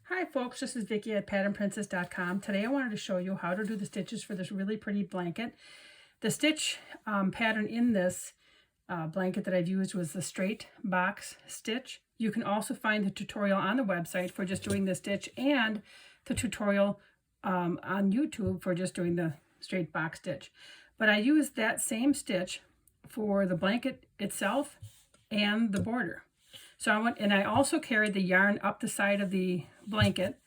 Hi folks, this is Vicki at patternprincess.com. Today I wanted to show you how to do the stitches for this really pretty blanket. The stitch pattern in this blanket that I've used was the straight box stitch. You can also find the tutorial on the website for just doing the stitch and the tutorial on YouTube for just doing the straight box stitch. But I used that same stitch for the blanket itself and the border. So I also carried the yarn up the side of the blanket.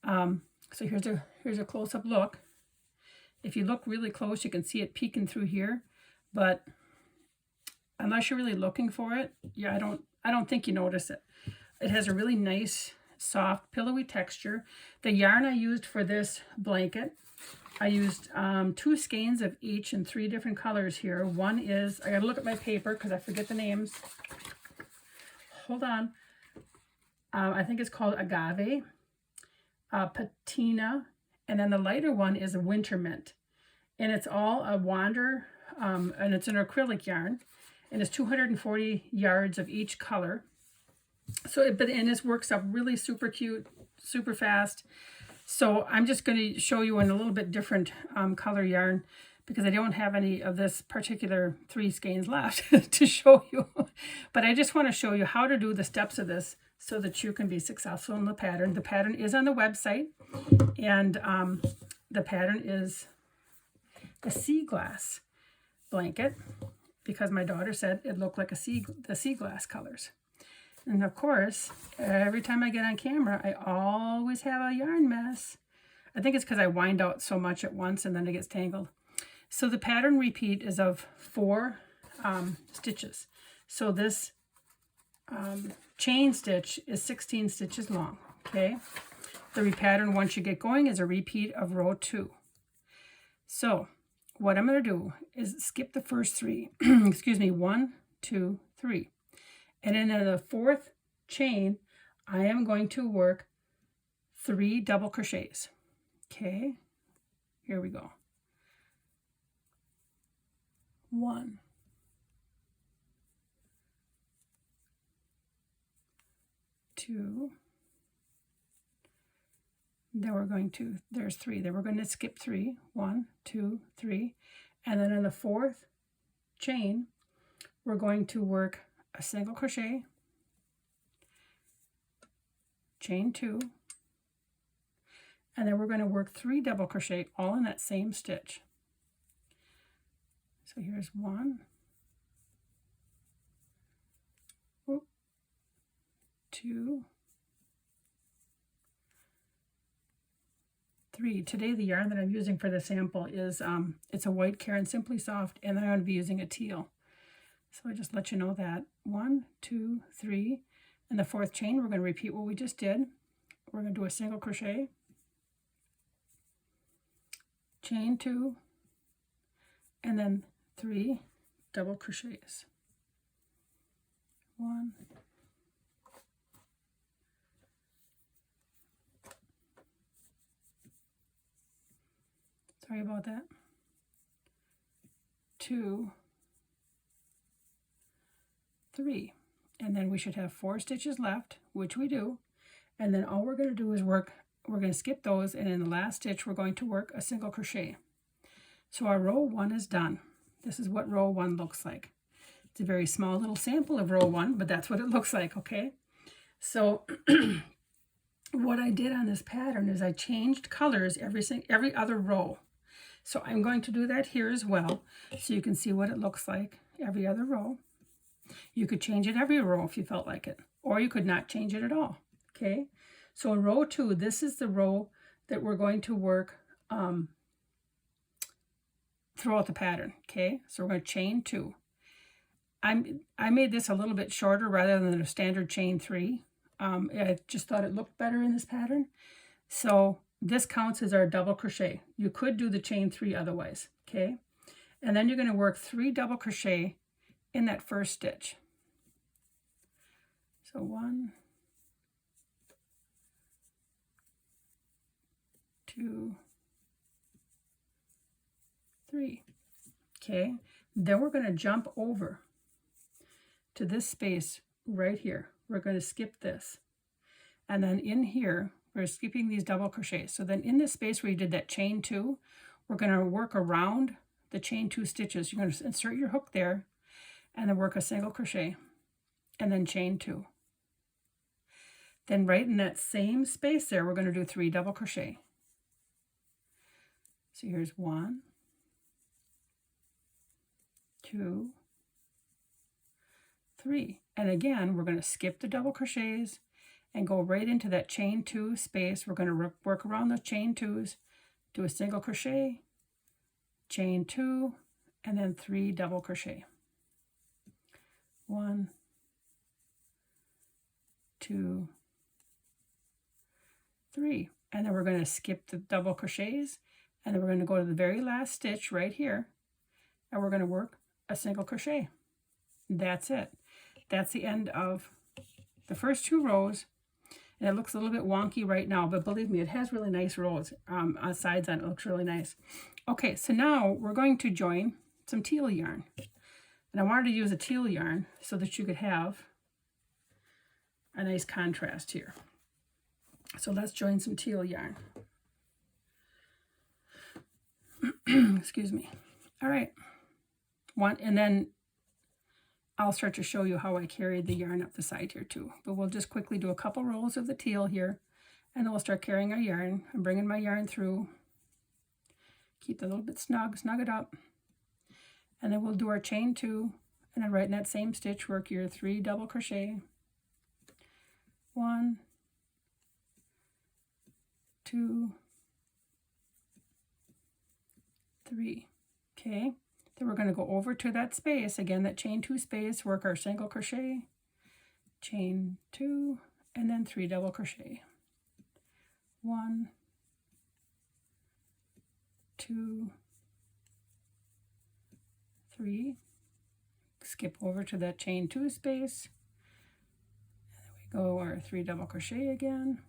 So here's a close-up look. If you look really close, you can see it peeking through here, but unless you're really looking for it, yeah, I don't think you notice it. It has a really nice, soft, pillowy texture. The yarn I used for this blanket, I used 2 skeins of each in 3 different colors here. One is, I gotta look at my paper because I forget the names. Hold on. I think it's called Agave, Patina, and then the lighter one is a Winter Mint. And it's all a Wander, and it's an acrylic yarn, and it's 240 yards of each color. So, and this works up really super cute, super fast. So I'm just going to show you in a little bit different color yarn, because I don't have any of this particular 3 skeins left to show you. But I just want to show you how to do the steps of this so that you can be successful in the pattern. The pattern is on the website, and the pattern is a sea glass blanket, because my daughter said it looked like the sea glass colors. And of course, every time I get on camera, I always have a yarn mess. I think it's because I wind out so much at once and then it gets tangled. So the pattern repeat is of 4 stitches. So this chain stitch is 16 stitches long, okay? The pattern, once you get going, is a repeat of row 2. So what I'm going to do is skip the first 3, excuse me, 1, 2, 3. And then in the 4th chain, I am going to work 3 double crochets, okay? Here we go. 1, 2, then we're going to, there's 3, then we're going to skip 3, 1, 2, 3, and then in the 4th chain, we're going to work a single crochet, chain 2, and then we're going to work 3 double crochet all in that same stitch. So here's 1, 2, 3. Today the yarn that I'm using for the sample is it's a white Caron Simply Soft, and I'm going to be using a teal. So I just let you know that. 1, 2, 3. In the 4th chain, we're going to repeat what we just did. We're going to do a single crochet, chain 2, and then 3 double crochets. 1, sorry about that, 2, 3, and then we should have 4 stitches left, which we do. And then all we're going to do is we're going to skip those, and in the last stitch we're going to work a single crochet. So our row 1 is done. This is what row 1 looks like. It's a very small little sample of row 1, but that's what it looks like, okay? So what I did on this pattern is I changed colors every other row. So I'm going to do that here as well, so you can see what it looks like every other row. You could change it every row if you felt like it, or you could not change it at all, okay? So in row 2, this is the row that we're going to work throughout the pattern, okay? So we're going to chain 2. I made this a little bit shorter rather than the standard chain 3. I just thought it looked better in this pattern. So this counts as our double crochet. You could do the chain 3 otherwise, okay? And then you're going to work 3 double crochet in that first stitch. So 1, 2, 3. Okay, then we're going to jump over to this space right here. We're going to skip this. And then in here, we're skipping these double crochets. So then in this space where you did that chain 2, we're going to work around the chain 2 stitches. You're going to insert your hook there and then work a single crochet and then chain 2. Then right in that same space there, we're going to do 3 double crochet. So here's 1, 2, 3. And again, we're going to skip the double crochets and go right into that chain 2 space. We're going to work around those chain 2s, do a single crochet, chain 2, and then 3 double crochet. 1, 2, 3. And then we're going to skip the double crochets, and then we're going to go to the very last stitch right here, and we're going to work a single crochet. That's it. That's the end of the first 2 rows. And it looks a little bit wonky right now, but believe me, it has really nice rows on sides on it. It looks really nice. Okay, so now we're going to join some teal yarn. And I wanted to use a teal yarn so that you could have a nice contrast here. So let's join some teal yarn. Excuse me. All right. And then I'll start to show you how I carried the yarn up the side here too. But we'll just quickly do a couple rows of the teal here, and then we'll start carrying our yarn. I'm bringing my yarn through. Keep it a little bit snug it up. And then we'll do our chain 2, and then right in that same stitch, work your 3 double crochet. 1, 2, 3. Okay. Then we're going to go over to that space, again, that chain 2 space, work our single crochet, chain 2, and then 3 double crochet. 1, 2, 3. Skip over to that chain 2 space. And then we go our 3 double crochet again.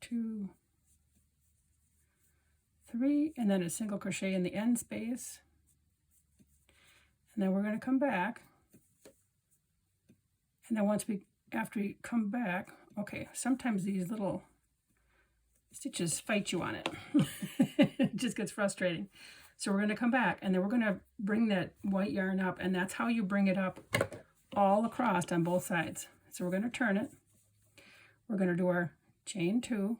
2, 3, and then a single crochet in the end space. And then we're going to come back. And then after we come back, okay, sometimes these little stitches fight you on it. It just gets frustrating. So we're going to come back, and then we're going to bring that white yarn up, and that's how you bring it up all across on both sides. So we're going to turn it. We're going to do our chain 2, and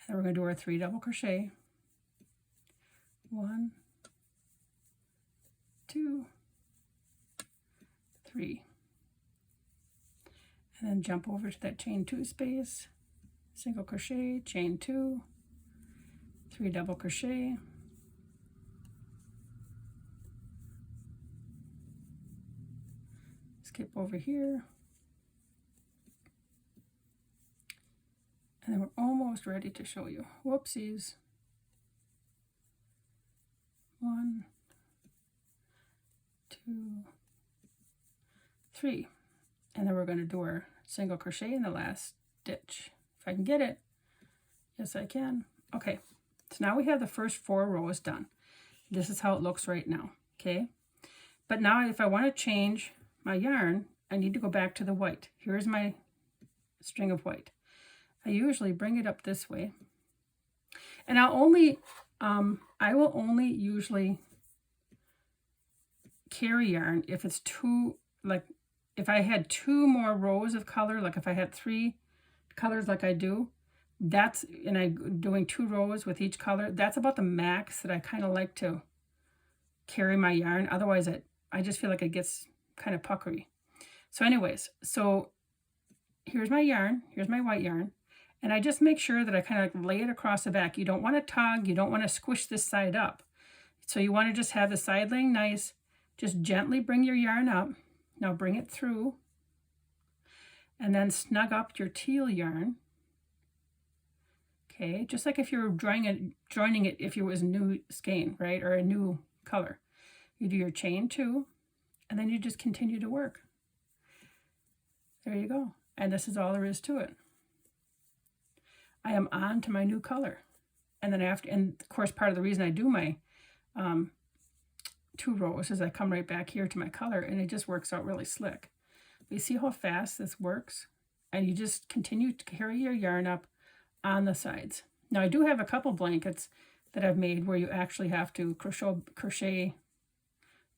then we're going to do our 3 double crochet. 1, 2, 3. And then jump over to that chain 2 space, single crochet, chain 2, 3 double crochet. Skip over here. And then we're almost ready to show you. Whoopsies. 1, 2, 3. And then we're going to do our single crochet in the last stitch. If I can get it. Yes, I can. Okay. So now we have the first 4 rows done. This is how it looks right now. Okay. But now if I want to change my yarn, I need to go back to the white. Here's my string of white. I usually bring it up this way. And I will only usually carry yarn if it's if I had 2 more rows of color, like if I had 3 colors like I do, and I'm doing 2 rows with each color, that's about the max that I kind of like to carry my yarn. Otherwise, I just feel like it gets kind of puckery. So anyways, so here's my yarn, here's my white yarn. And I just make sure that I kind of lay it across the back. You don't want to tug, you don't want to squish this side up. So you want to just have the side laying nice. Just gently bring your yarn up. Now bring it through. And then snug up your teal yarn. Okay, just like if you were joining it if it was a new skein, right? Or a new color. You do your chain 2, and then you just continue to work. There you go. And this is all there is to it. I am on to my new color. And then and of course, part of the reason I do my 2 rows is I come right back here to my color, and it just works out really slick. You see how fast this works? And you just continue to carry your yarn up on the sides. Now I do have a couple blankets that I've made where you actually have to crochet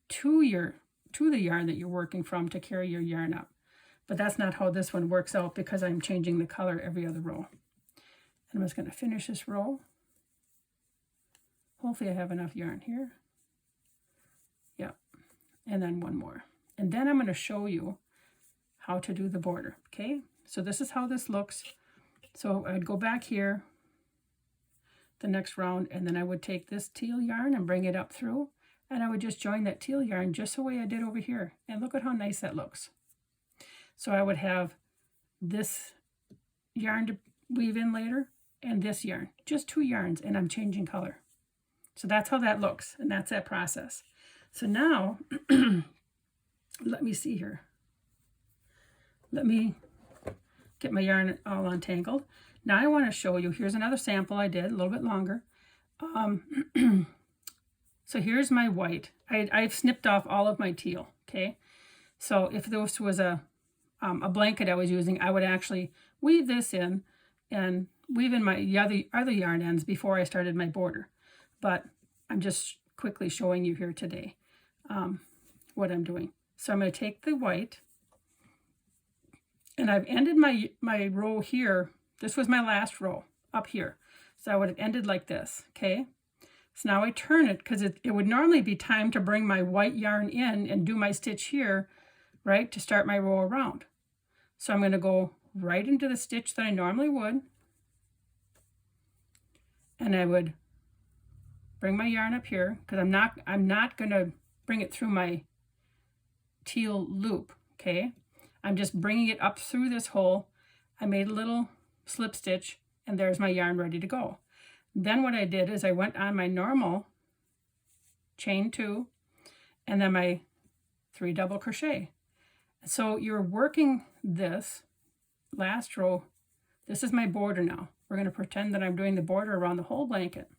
to the yarn that you're working from to carry your yarn up. But that's not how this one works out because I'm changing the color every other row. And I'm just going to finish this row. Hopefully I have enough yarn here. Yep. And then one more. And then I'm going to show you how to do the border. Okay. So this is how this looks. So I'd go back here the next round, and then I would take this teal yarn and bring it up through, and I would just join that teal yarn just the way I did over here. And look at how nice that looks. So I would have this yarn to weave in later and this yarn, just two yarns, and I'm changing color. So that's how that looks, and that's that process. So now, let me see here. Let me get my yarn all untangled. Now I want to show you, here's another sample I did, a little bit longer. So here's my white. I've snipped off all of my teal, okay? So if this was a blanket I was using, I would actually weave this in and weave in my other yarn ends before I started my border. But I'm just quickly showing you here today what I'm doing. So I'm going to take the white, and I've ended my row here. This was my last row up here. So I would have ended like this, okay? So now I turn it because it would normally be time to bring my white yarn in and do my stitch here, right, to start my row around. So I'm going to go right into the stitch that I normally would, and I would bring my yarn up here because I'm not going to bring it through my teal loop, okay? I'm just bringing it up through this hole. I made a little slip stitch, and there's my yarn ready to go. Then what I did is I went on my normal chain 2 and then my 3 double crochet. So you're working this last row. This is my border now. We're going to pretend that I'm doing the border around the whole blanket.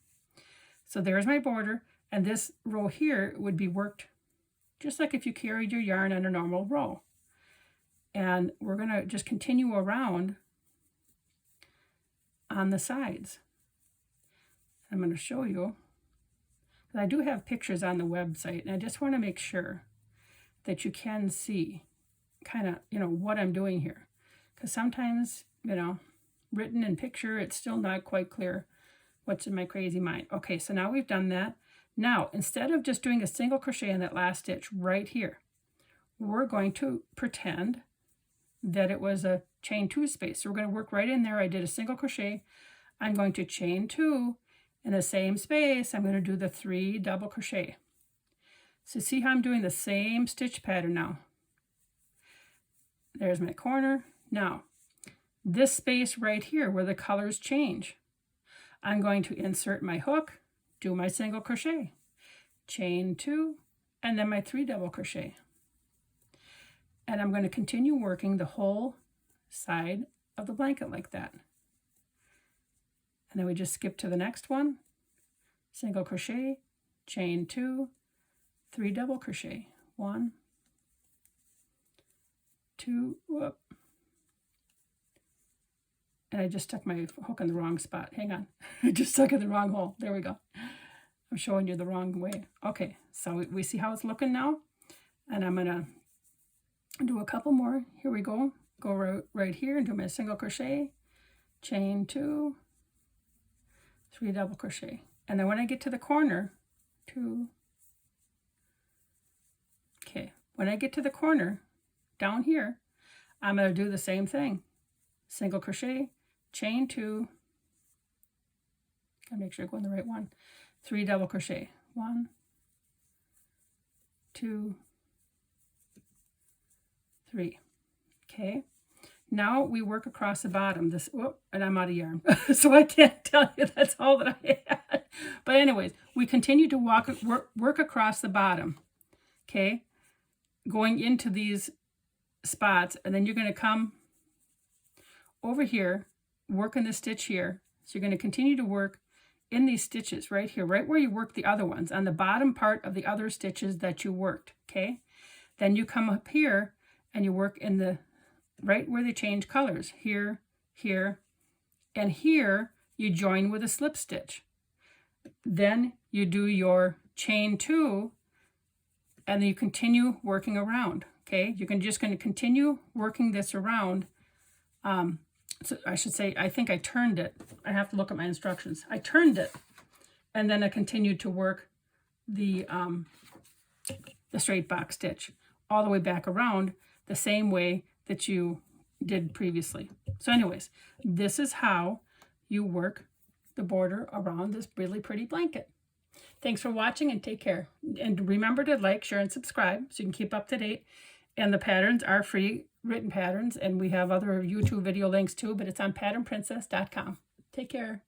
So there's my border, and this row here would be worked just like if you carried your yarn on a normal row. And we're going to just continue around on the sides. I'm going to show you. I do have pictures on the website, and I just want to make sure that you can see kind of, what I'm doing here. Because sometimes, written in picture, it's still not quite clear what's in my crazy mind. Okay, so now we've done that. Now, instead of just doing a single crochet in that last stitch right here, we're going to pretend that it was a chain 2 space. So we're going to work right in there. I did a single crochet. I'm going to chain 2. In the same space, I'm going to do the 3 double crochet. So see how I'm doing the same stitch pattern now. There's my corner. Now, this space right here where the colors change, I'm going to insert my hook, do my single crochet, chain 2, and then my 3 double crochet. And I'm going to continue working the whole side of the blanket like that. And then we just skip to the next one, single crochet, chain 2, 3 double crochet, 1, 2, whoop. And I just stuck my hook in the wrong spot. Hang on, I just stuck in the wrong hole. There we go. I'm showing you the wrong way. Okay, so we see how it's looking now. And I'm gonna do a couple more. Here we go. Go right here and do my single crochet, chain 2, 3 double crochet. And then when I get to the corner, 2. Okay, when I get to the corner down here, I'm going to do the same thing. Single crochet, chain 2. Gotta make sure I go in the right one. 3 double crochet. 1, 2, 3. Okay. Now we work across the bottom. And I'm out of yarn, so I can't tell you that's all that I had. But anyways, we continue to work across the bottom, okay, going into these spots, and then you're going to come over here, work in the stitch here. So you're going to continue to work in these stitches right here, right where you worked the other ones, on the bottom part of the other stitches that you worked, okay? Then you come up here, and you work in the right where they change colors, here, here, and here you join with a slip stitch. Then you do your chain 2, and then you continue working around. Okay, you're just going to continue working this around. So I should say, I think I turned it. I have to look at my instructions. I turned it, and then I continued to work the straight box stitch all the way back around the same way that you did previously. So anyways, this is how you work the border around this really pretty blanket. Thanks for watching, and take care. And remember to like, share, and subscribe so you can keep up to date. And the patterns are free written patterns, and we have other YouTube video links too, but it's on patternprincess.com. Take care.